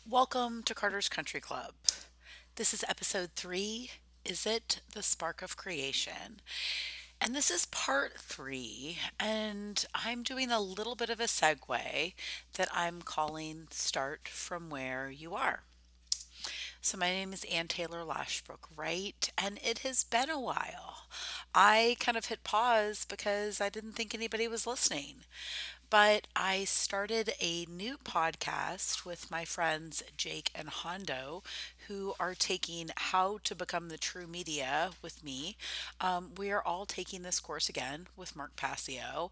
Welcome to Carter's Country Club. This is episode 3. Is it the spark of creation? And this is part 3, and I'm doing a little bit of a segue that I'm calling Start From Where You Are. So, my name is Ann Taylor Lashbrook-Wright, and it has been a while. I kind of hit pause because I didn't think anybody was listening. But I started a new podcast with my friends Jake and Hondo, who are taking How to Become the True Media with me. We are all taking this course again with Mark Passio.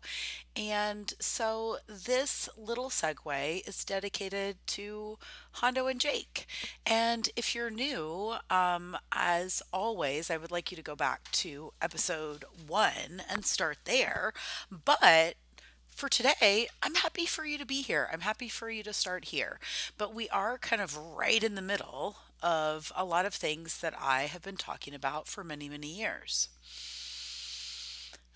And so this little segue is dedicated to Hondo and Jake. And if you're new, as always, I would like you to go back to episode 1 and start there. But for today, I'm happy for you to be here. I'm happy for you to start here. But we are kind of right in the middle of a lot of things that I have been talking about for many, many years.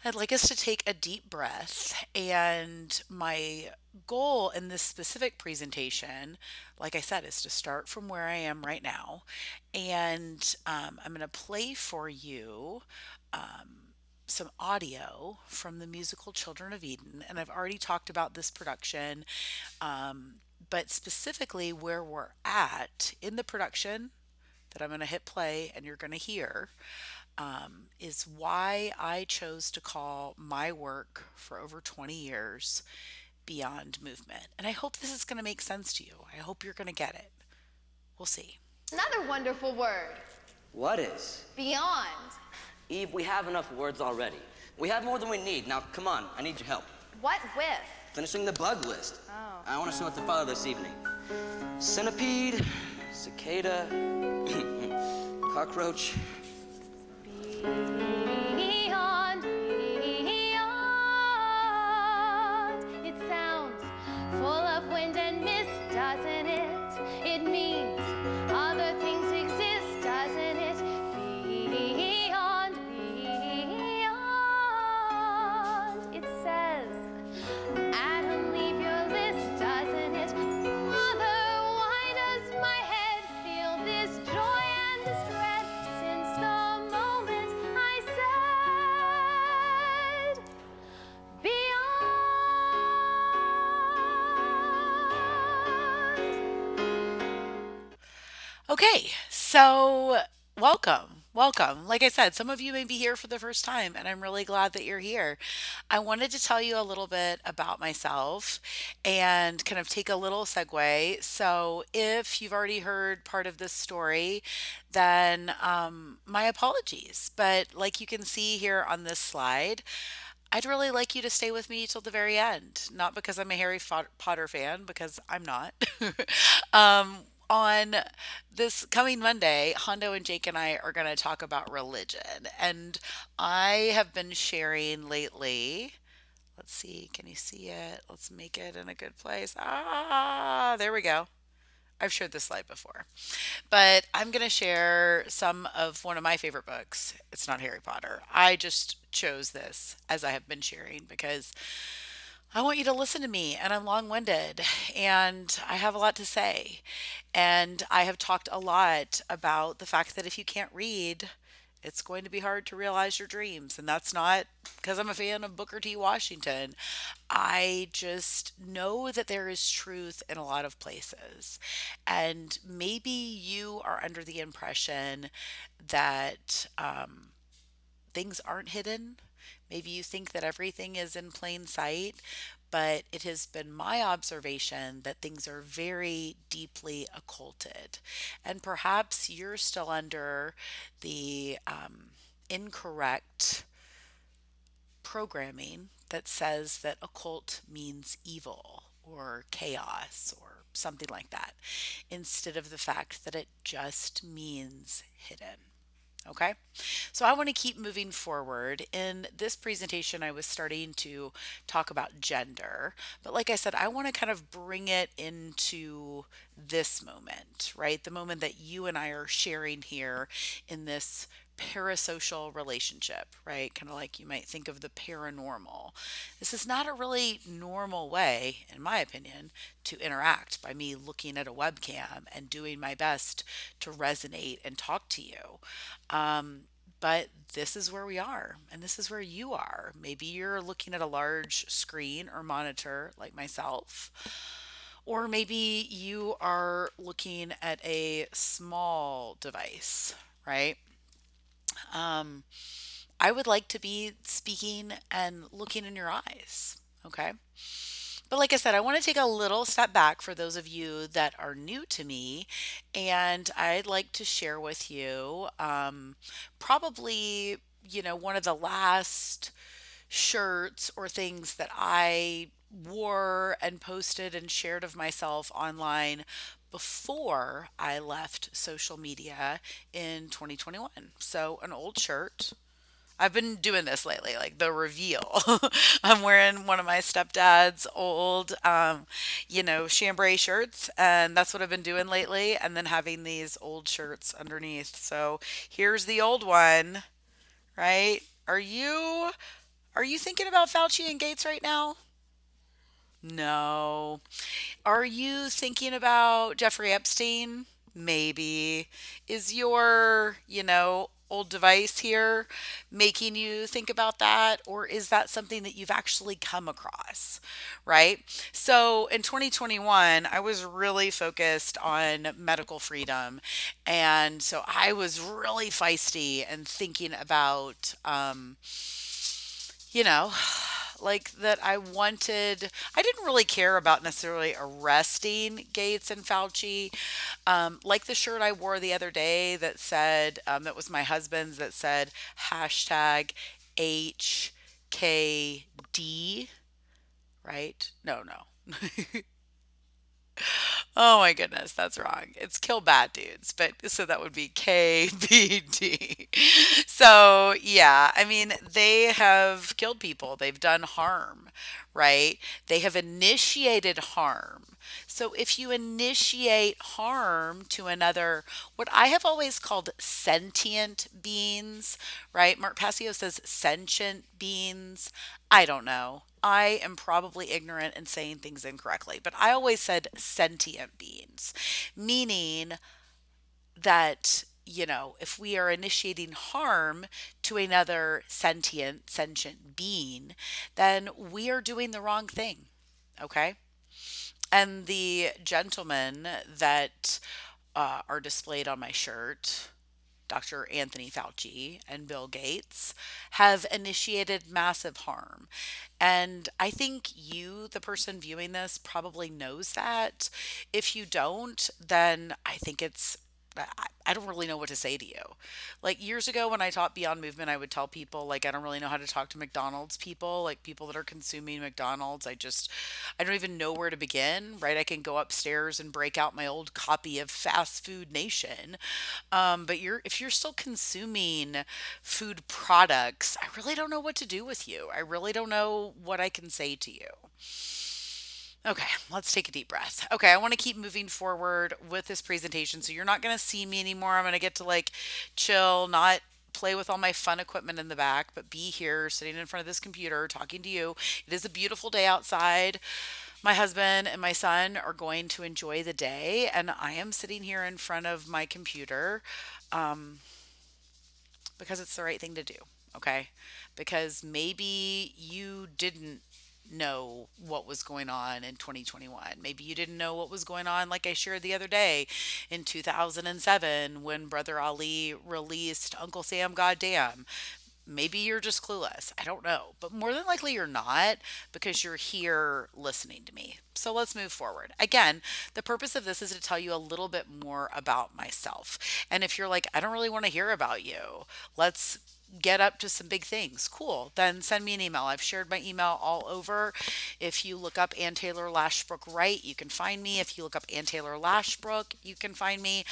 I'd like us to take a deep breath. And my goal in this specific presentation, like I said, is to start from where I am right now. And I'm going to play for you some audio from the musical Children of Eden. And I've already talked about this production, but specifically where we're at in the production that I'm going to hit play and you're going to hear is why I chose to call my work for over 20 years Beyond Movement. And I hope this is going to make sense to you. I hope you're going to get it. We'll see. Another wonderful word. What is? Beyond. Eve, we have enough words already. We have more than we need. Now, come on, I need your help. What with? Finishing the bug list. Oh. I want to see what to follow this evening. Centipede, cicada, cockroach. Beyond, beyond. It sounds full of wind and mist, doesn't it? It means other things exist, doesn't it? Beyond, beyond. It says, Adam, leave your list, doesn't it? Mother, why does my head feel this joy and this dread since the moment I said beyond? Okay, so welcome. Welcome. Like I said, some of you may be here for the first time, and I'm really glad that you're here. I wanted to tell you a little bit about myself and kind of take a little segue. So, if you've already heard part of this story, then my apologies. But, like you can see here on this slide, I'd really like you to stay with me till the very end. Not because I'm a Potter fan, because I'm not. On this coming Monday, Hondo and Jake and I are going to talk about religion. And I have been sharing lately. Let's see, can you see it? Let's make it in a good place. Ah, there we go. I've shared this slide before. But I'm going to share some of one of my favorite books. It's not Harry Potter. I just chose this as I have been sharing because I want you to listen to me, and I'm long winded, and I have a lot to say. And I have talked a lot about the fact that if you can't read, it's going to be hard to realize your dreams. And that's not because I'm a fan of Booker T. Washington. I just know that there is truth in a lot of places. And maybe you are under the impression that things aren't hidden. Maybe you think that everything is in plain sight, but it has been my observation that things are very deeply occulted. And perhaps you're still under the incorrect programming that says that occult means evil or chaos or something like that, instead of the fact that it just means hidden. Okay, so I want to keep moving forward. In this presentation, I was starting to talk about gender, but like I said, I want to kind of bring it into this moment, right? The moment that you and I are sharing here in this parasocial relationship, right? Kind of like you might think of the paranormal. This is not a really normal way, in my opinion, to interact by me looking at a webcam and doing my best to resonate and talk to you. Um, but this is where we are, and this is where you are. Maybe you're looking at a large screen or monitor like myself, or maybe you are looking at a small device, right? Um, I would like to be speaking and looking in your eyes, okay? But like I said, I want to take a little step back for those of you that are new to me, and I'd like to share with you probably, one of the last shirts or things that I wore and posted and shared of myself online before I left social media in 2021. So, an old shirt. I've been doing this lately, like the reveal. I'm wearing one of my stepdad's old, chambray shirts, and that's what I've been doing lately. And then having these old shirts underneath. So here's the old one, right? Are you thinking about Fauci and Gates right now? No. Are you thinking about Jeffrey Epstein? Maybe. Is your, old device here making you think about that? Or is that something that you've actually come across? Right? So in 2021, I was really focused on medical freedom. And so I was really feisty and thinking about, you know, like that I didn't really care about necessarily arresting Gates and Fauci. Like the shirt I wore the other day that said, that was my husband's, that said hashtag HKD, right? No, no. Oh my goodness, that's wrong. It's kill bad dudes, but so that would be KBD. So, yeah, I mean, they have killed people, they've done harm, right? They have initiated harm. So, if you initiate harm to another, what I have always called sentient beings, right? Mark Passio says sentient beings. I don't know. I am probably ignorant and saying things incorrectly, but I always said sentient beings, meaning that, if we are initiating harm to another sentient being, then we are doing the wrong thing. Okay. And the gentlemen that are displayed on my shirt, Dr. Anthony Fauci and Bill Gates, have initiated massive harm. And I think you, the person viewing this, probably knows that. If you don't, then I think I don't really know what to say to you. Like years ago when I taught Beyond Movement, I would tell people, like, I don't really know how to talk to McDonald's people, like people that are consuming McDonald's. I don't even know where to begin, right? I can go upstairs and break out my old copy of Fast Food Nation. But if you're still consuming food products, I really don't know what to do with you. I really don't know what I can say to you. Okay, let's take a deep breath. Okay, I want to keep moving forward with this presentation. So you're not going to see me anymore. I'm going to get to like chill, not play with all my fun equipment in the back, but be here sitting in front of this computer talking to you. It is a beautiful day outside. My husband and my son are going to enjoy the day, and I am sitting here in front of my computer because it's the right thing to do. Okay, because maybe you didn't know what was going on in 2021. Maybe you didn't know what was going on, like I shared the other day in 2007 when Brother Ali released Uncle Sam Goddamn. Maybe you're just clueless. I don't know. But more than likely, you're not because you're here listening to me. So let's move forward. Again, the purpose of this is to tell you a little bit more about myself. And if you're like, I don't really want to hear about you, let's get up to some big things. Cool. Then send me an email. I've shared my email all over. If you look up Ann Taylor Lashbrook-Wright, you can find me. If you look up Ann Taylor Lashbrook, you can find me.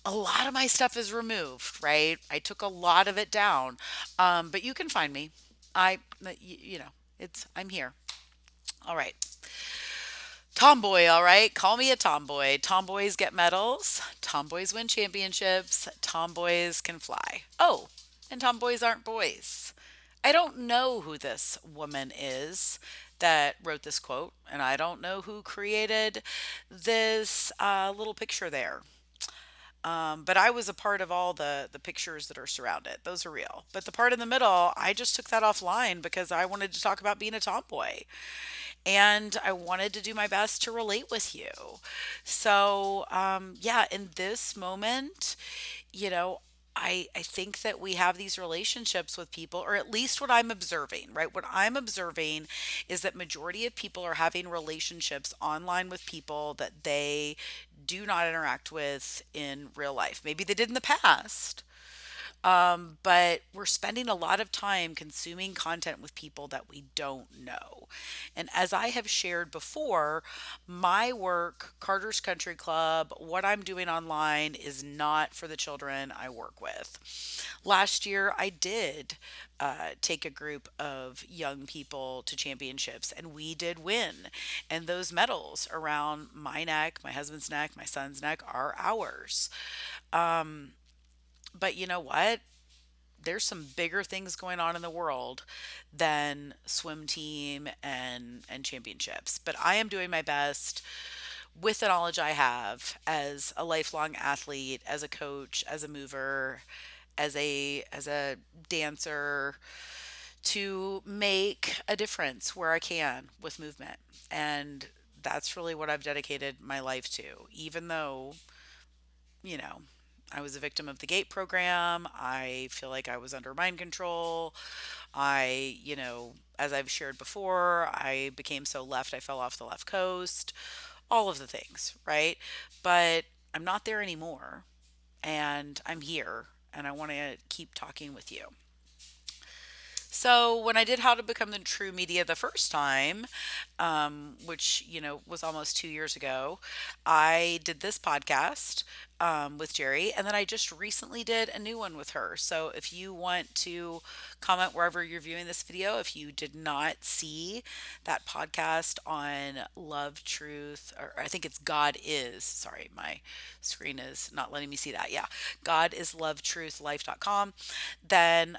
A lot of my stuff is removed, right? I took a lot of it down. But you can find me. I'm here. All right. Tomboy, all right. Call me a tomboy. Tomboys get medals. Tomboys win championships. Tomboys can fly. Oh, and tomboys aren't boys. I don't know who this woman is that wrote this quote, and I don't know who created this little picture there. But I was a part of all the pictures that are surrounded. Those are real. But the part in the middle, I just took that offline because I wanted to talk about being a tomboy and I wanted to do my best to relate with you. So, yeah, in this moment, you know, I think that we have these relationships with people, or at least what I'm observing, right? What I'm observing is that majority of people are having relationships online with people that they do not interact with in real life. Maybe they did in the past, but we're spending a lot of time consuming content with people that we don't know. And as I have shared before, my work, Carter's Country Club, what I'm doing online is not for the children I work with. Last year, I did take a group of young people to championships, and we did win. And those medals around my neck, my husband's neck, my son's neck are ours. But you know what? There's some bigger things going on in the world than swim team and championships. But I am doing my best with the knowledge I have as a lifelong athlete, as a coach, as a mover, as a dancer to make a difference where I can with movement. And that's really what I've dedicated my life to. Even though, you know, I was a victim of the GATE program. I feel like I was under mind control. As I've shared before, I became so left, I fell off the left coast, all of the things, right? But I'm not there anymore, and I'm here, and I want to keep talking with you. So when I did How to Become the True Media the first time, which was almost 2 years ago, I did this podcast with Jerry, and then I just recently did a new one with her. So if you want to comment wherever you're viewing this video, if you did not see that podcast on Love, Truth, or I think it's God is. Sorry, my screen is not letting me see that. Yeah, God is Love, Truth, Life.com. Then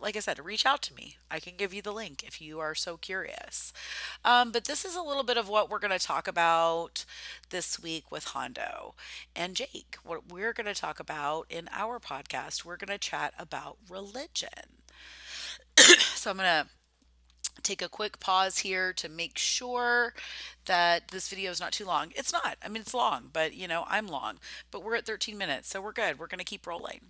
like I said, reach out to me. I can give you the link if you are so curious. But this is a little bit of what we're going to talk about this week with Hondo and Jake. What we're going to talk about in our podcast, we're going to chat about religion. So I'm going to take a quick pause here to make sure that this video is not too long. It's not. I mean, it's long, but I'm long. But we're at 13 minutes, so we're good. We're going to keep rolling.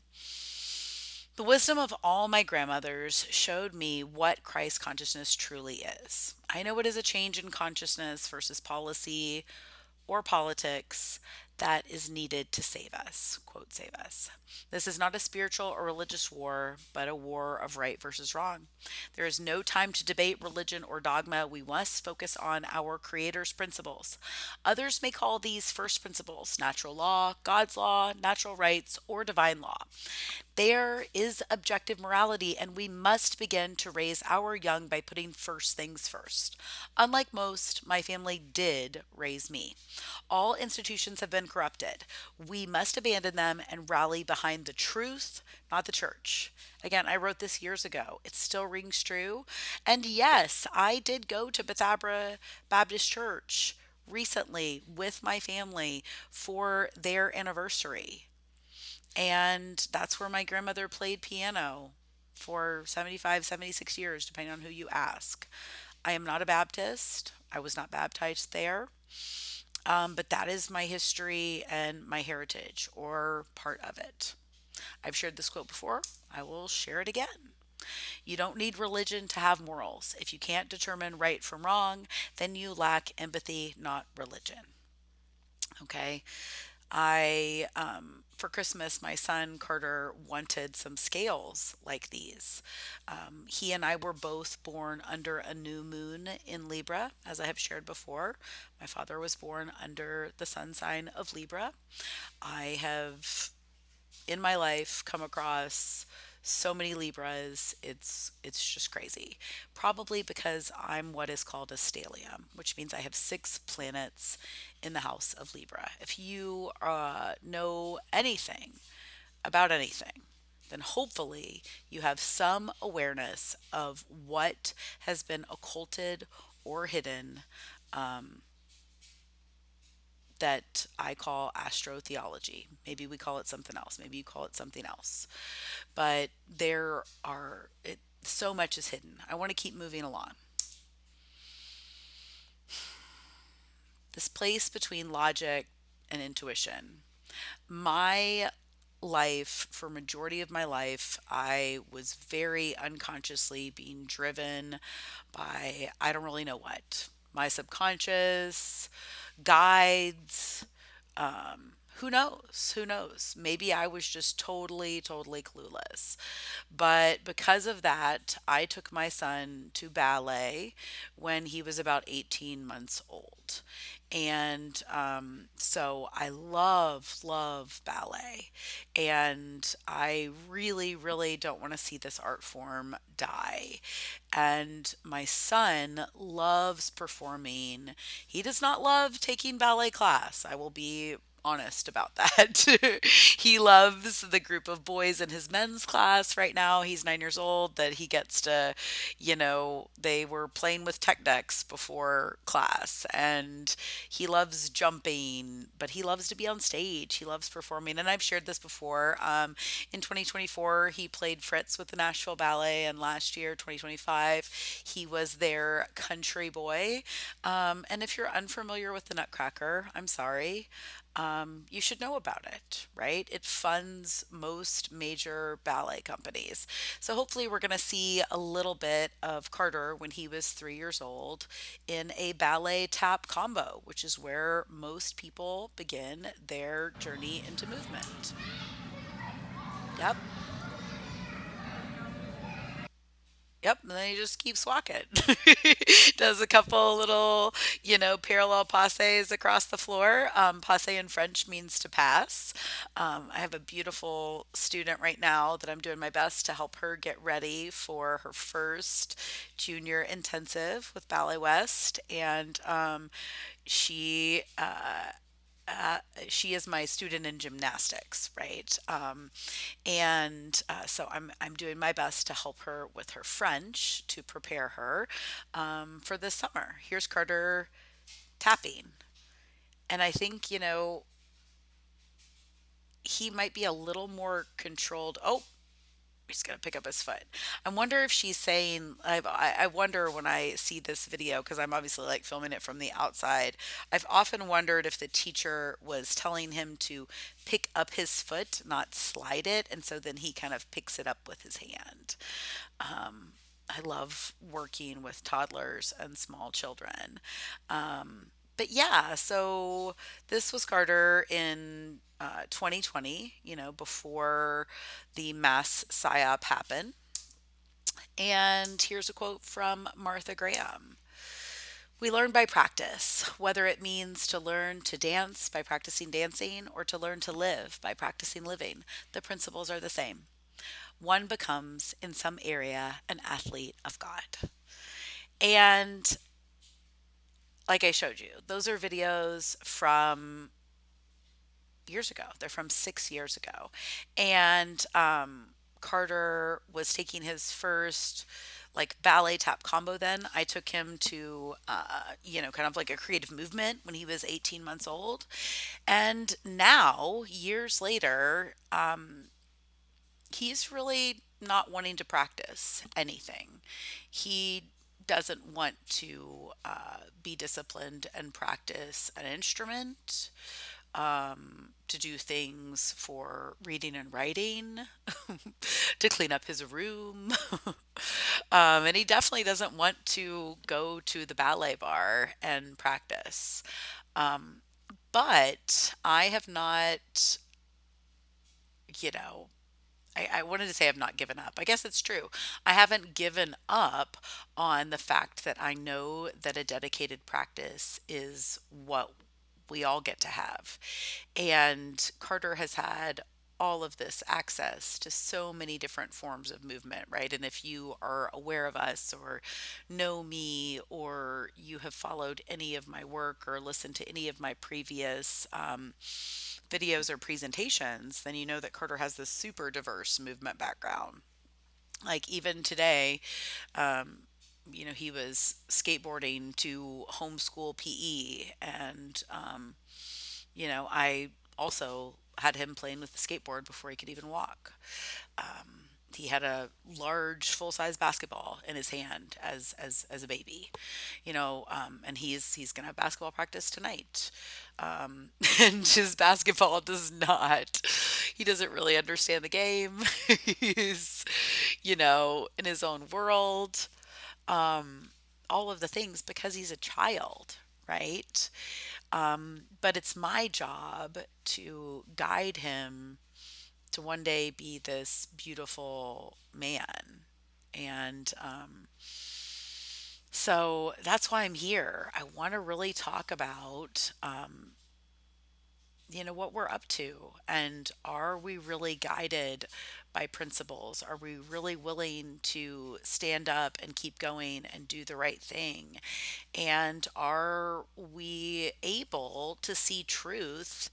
The wisdom of all my grandmothers showed me what Christ consciousness truly is. I know it is a change in consciousness versus policy or politics that is needed to save us. Quote, save us. This is not a spiritual or religious war, but a war of right versus wrong. There is no time to debate religion or dogma. We must focus on our Creator's principles. Others may call these first principles natural law, God's law, natural rights, or divine law. There is objective morality, and we must begin to raise our young by putting first things first. Unlike most, my family did raise me. All institutions have been corrupted. We must abandon them and rally behind the truth, not the church. Again, I wrote this years ago. It still rings true. And yes, I did go to Bethabara Baptist Church recently with my family for their anniversary. And that's where my grandmother played piano for 75, 76 years, depending on who you ask. I am not a Baptist. I was not baptized there. But that is my history and my heritage, or part of it. I've shared this quote before. I will share it again. You don't need religion to have morals. If you can't determine right from wrong, then you lack empathy, not religion. Okay. For Christmas, my son Carter wanted some scales like these. He and I were both born under a new moon in Libra, as I have shared before. My father was born under the sun sign of Libra. I have, in my life, come across So many Libras, it's just crazy. Probably because I'm what is called a stellium, which means I have 6 planets in the house of Libra. If you know anything about anything, then hopefully you have some awareness of what has been occulted or hidden that I call astrotheology. Maybe we call it something else. Maybe you call it something else. But so much is hidden. I want to keep moving along. This place between logic and intuition. My life, for majority of my life, I was very unconsciously being driven by I don't really know what. My subconscious, guides, who knows? Who knows? Maybe I was just totally, totally clueless. But because of that, I took my son to ballet when he was about 18 months old. And so I love ballet. And I really, really don't want to see this art form die. And my son loves performing. He does not love taking ballet class. I will be honest about that. He loves the group of boys in his men's class right now. He's 9 years old that he gets to, they were playing with tech decks before class, and he loves jumping, but he loves to be on stage. He loves performing. And I've shared this before. In 2024, he played Fritz with the Nashville Ballet, and last year, 2025, he was their country boy. And if you're unfamiliar with the Nutcracker, I'm sorry. You should know about it, right? It funds most major ballet companies. So hopefully, we're going to see a little bit of Carter when he was 3 years old in a ballet tap combo, which is where most people begin their journey into movement. Yep. Yep, and then he just keeps walking. Does a couple little, parallel passes across the floor. Passe in French means to pass. I have a beautiful student right now that I'm doing my best to help her get ready for her first junior intensive with Ballet West, and she she is my student in gymnastics, right? And so I'm doing my best to help her with her French to prepare her for this summer. Here's Carter tapping, and I think he might be a little more controlled. Oh, he's gonna pick up his foot. I wonder if she's saying. I wonder when I see this video because I'm obviously like filming it from the outside. I've often wondered if the teacher was telling him to pick up his foot, not slide it, and so then he kind of picks it up with his hand. I love working with toddlers and small children. But yeah, so this was Carter in 2020, before the mass PSYOP happened. And here's a quote from Martha Graham. We learn by practice, whether it means to learn to dance by practicing dancing or to learn to live by practicing living. The principles are the same. One becomes, in some area, an athlete of God. And like I showed you, those are videos from years ago. They're from 6 years ago. And Carter was taking his first like ballet tap combo then. I took him to, kind of like a creative movement when he was 18 months old. And now, years later, he's really not wanting to practice anything. He doesn't want to be disciplined and practice an instrument, to do things for reading and writing, to clean up his room. And he definitely doesn't want to go to the ballet bar and practice. But I have not, you know, I wanted to say I've not given up. I guess it's true. I haven't given up on the fact that I know that a dedicated practice is what we all get to have. And Carter has had all of this access to so many different forms of movement, right? And if you are aware of us or know me or you have followed any of my work or listened to any of my previous videos or presentations, then you know that Carter has this super diverse movement background. Like even today, he was skateboarding to homeschool PE, and I also had him playing with the skateboard before he could even walk. He had a large full-size basketball in his hand as a baby, and he's gonna have basketball practice tonight. And his basketball does not. He doesn't really understand the game. He's, in his own world. All of the things because he's a child, right? But it's my job to guide him to one day be this beautiful man. And so that's why I'm here. I want to really talk about, what we're up to. And are we really guided by principles? Are we really willing to stand up and keep going and do the right thing? And are we able to see truth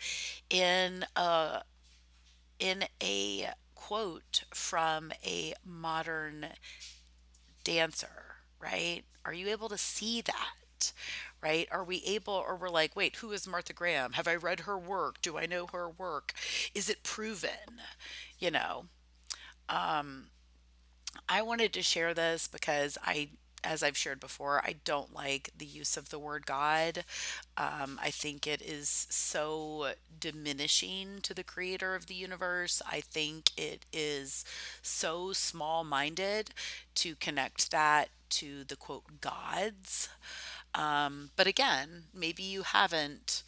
in a quote from a modern dancer, right? Are you able to see that? Right? Are we able, or we're like, wait, who is Martha Graham? Have I read her work? Do I know her work? Is it proven? You know, I wanted to share this because as I've shared before, I don't like the use of the word God. I think it is so diminishing to the creator of the universe. I think it is so small minded to connect that to the quote gods. But again, maybe you haven't,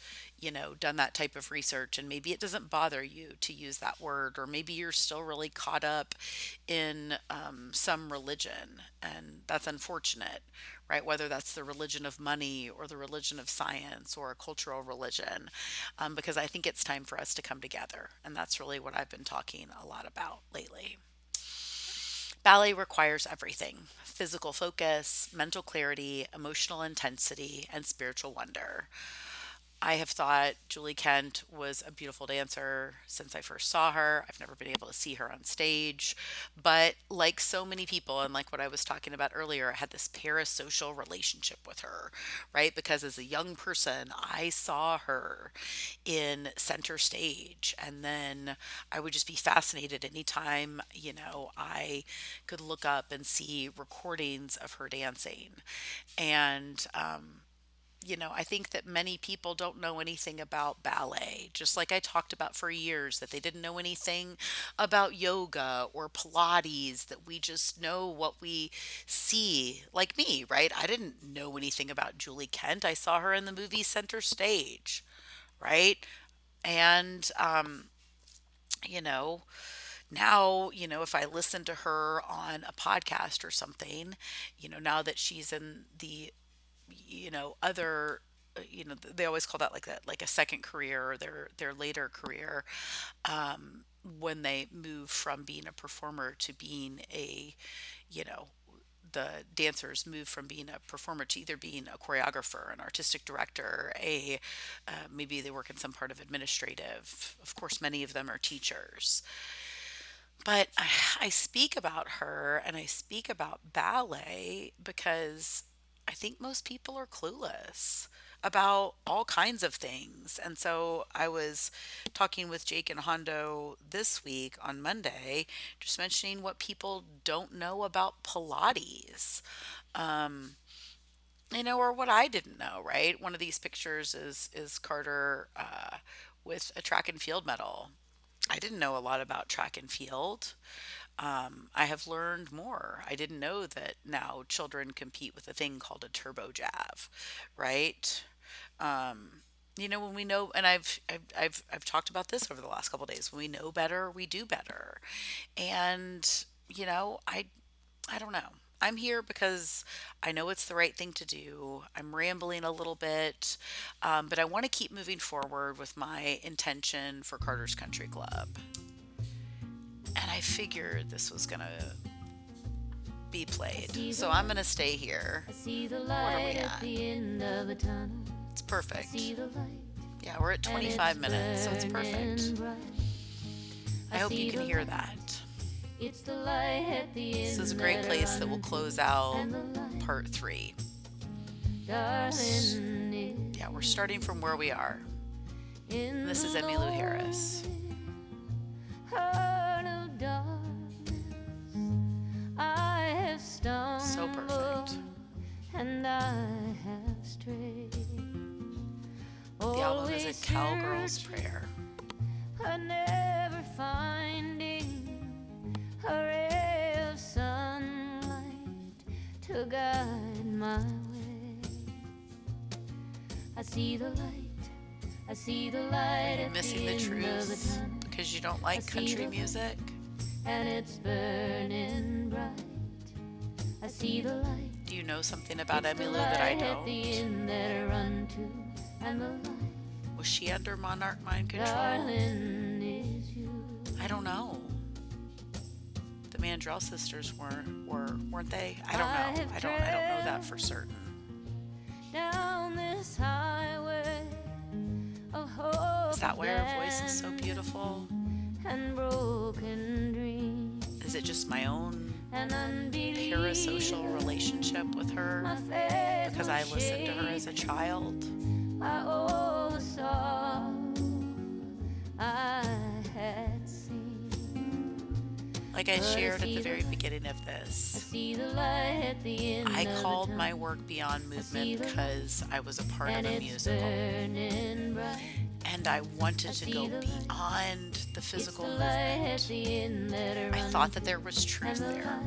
done that type of research and maybe it doesn't bother you to use that word, or maybe you're still really caught up in some religion, and that's unfortunate, right? Whether that's the religion of money or the religion of science or a cultural religion, because I think it's time for us to come together. And that's really what I've been talking a lot about lately. Ballet requires everything: physical focus, mental clarity, emotional intensity, and spiritual wonder. I have thought Julie Kent was a beautiful dancer since I first saw her. I've never been able to see her on stage, but like so many people, and like what I was talking about earlier, I had this parasocial relationship with her, right? Because as a young person, I saw her in center stage, and then I would just be fascinated anytime, I could look up and see recordings of her dancing. And I think that many people don't know anything about ballet, just like I talked about for years, that they didn't know anything about yoga or Pilates, that we just know what we see, like me, right? I didn't know anything about Julie Kent. I saw her in the movie Center Stage, right? And, you know, now, if I listen to her on a podcast or something, now that she's in the other, they always call that like a second career, or their later career, when they move from being a performer to being you know the dancers move from being a performer to either being a choreographer, an artistic director, a maybe they work in some part of administrative. Of course, many of them are teachers. But I speak about her and I speak about ballet because I think most people are clueless about all kinds of things. And so I was talking with Jake and Hondo this week on Monday, just mentioning what people don't know about Pilates. Or what I didn't know, right? One of these pictures is Carter with a track and field medal. I didn't know a lot about track and field. I have learned more. I didn't know that now children compete with a thing called a turbo jab, right? When we know, and I've talked about this over the last couple of days. When we know better, we do better, and you know, I I don't know. I'm here because I know it's the right thing to do. I'm rambling a little bit, but I want to keep moving forward with my intention for Carter's Country Club. I figured this was going to be played. So I'm going to stay here. I see the What are we light at at? the end of the tunnel. It's I perfect. see the light. Yeah, we're at 25 minutes, so it's perfect. I hope you can hear that. It's the light at the end. This is a great place that will close out part 3. Darling, Yeah, we're starting from where we are. in This is the Emmylou Harris. heart of darkness, I have stumbled. So perfect. And I have strayed. The album is Always a cowgirl's searching, prayer. but never finding a ray of sunlight to guide my way. I see the light. I see the light You're at missing the the end of the truth tunnel, because you don't like see country the music. and it's burning bright. I see the light. Do you know something about It's the Emmylou that I light at the don't? end that I run to, and the light, Was she under monarch mind control? darling, is you. I don't know. The Mandrell sisters weren't they? I don't know. I don't know that for certain. Down this highway of hope Is that why her voice is so beautiful? and broken dreams Is it just my own and unbelief. parasocial relationship with her My faith because was I listened to her as a shaken child? by all the sorrow I had seen. Like I But I shared at see the the very light. beginning of I this, see the light at the end I of called the my tunnel, work Beyond see Movement the light. because I was a part of and a it's musical. burning bright. And I wanted to see go the light. beyond the It's physical the light at movement. the end that I I run thought that to, there was truth and the there. light,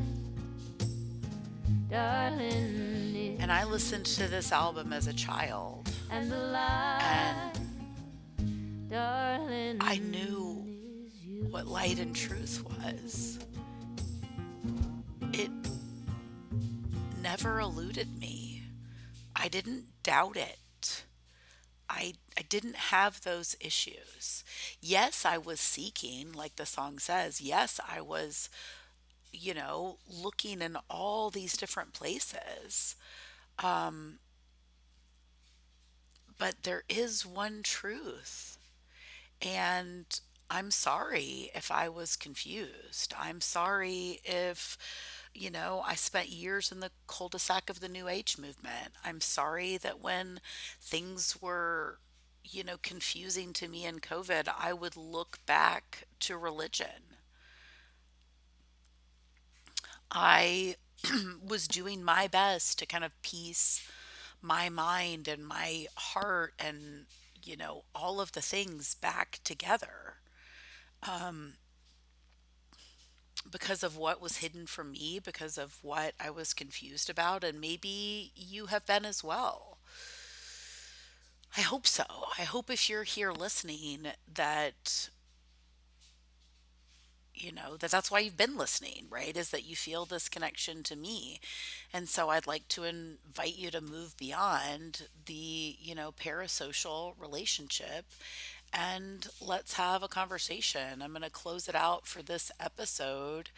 darling, is And I listened to this album as a child. and the light, darling, I knew is you. what light and truth was. It never eluded me. I didn't doubt it. I didn't have those issues. Yes, I was seeking, like the song says. Yes, I was, looking in all these different places. But there is one truth. And I'm sorry if I was confused. I'm sorry if, I spent years in the cul-de-sac of the New Age movement. I'm sorry that when things were, confusing to me in COVID, I would look back to religion. I was doing my best to kind of piece my mind and my heart and, all of the things back together because of what was hidden from me, because of what I was confused about, and maybe you have been as well. I hope so. I hope if you're here listening that that's why you've been listening, right? Is that you feel this connection to me. And so I'd like to invite you to move beyond the, parasocial relationship and let's have a conversation. I'm going to close it out for this episode.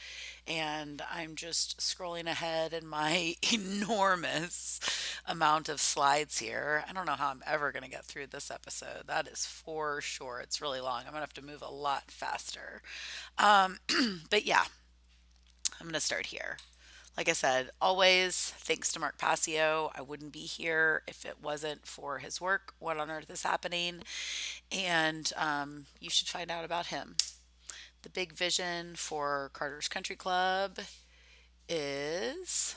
And I'm just scrolling ahead in my enormous amount of slides here. I don't know how I'm ever going to get through this episode. That is for sure. It's really long. I'm going to have to move a lot faster. But yeah, I'm going to start here. Like I said, always thanks to Mark Passio. I wouldn't be here if it wasn't for his work. What on earth is happening? And you should find out about him. The big vision for Carter's Country Club is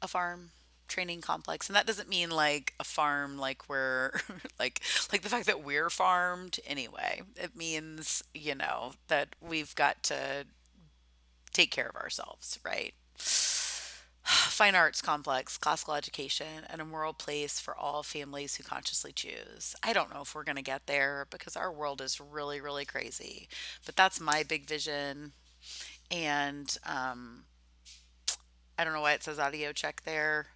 a farm training complex, and that doesn't mean like a farm like we're like the fact that we're farmed anyway. It means that we've got to take care of ourselves, right? Fine arts complex, classical education, and a moral place for all families who consciously choose. I don't know if we're going to get there because our world is really, really crazy. But that's my big vision. And I don't know why it says audio check there,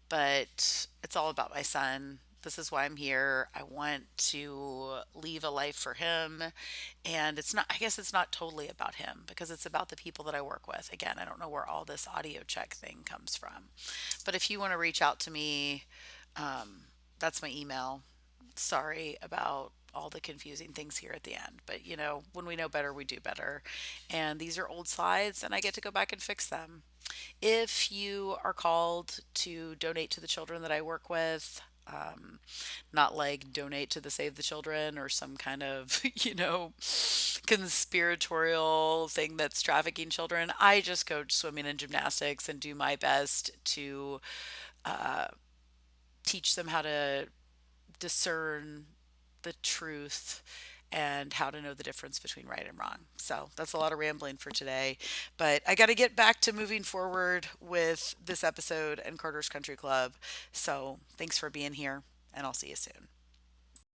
but it's all about my son. This is why I'm here. I want to leave a life for him. And it's not, I guess it's not totally about him because it's about the people that I work with. Again, I don't know where all this audio check thing comes from. But if you want to reach out to me, that's my email. Sorry about all the confusing things here at the end. But, when we know better, we do better. And these are old slides, and I get to go back and fix them. If you are called to donate to the children that I work with, not like donate to the Save the Children or some kind of, conspiratorial thing that's trafficking children. I just go swimming and gymnastics and do my best to teach them how to discern the truth and how to know the difference between right and wrong. So that's a lot of rambling for today. But I got to get back to moving forward with this episode and Carter's Country Club. So thanks for being here, and I'll see you soon.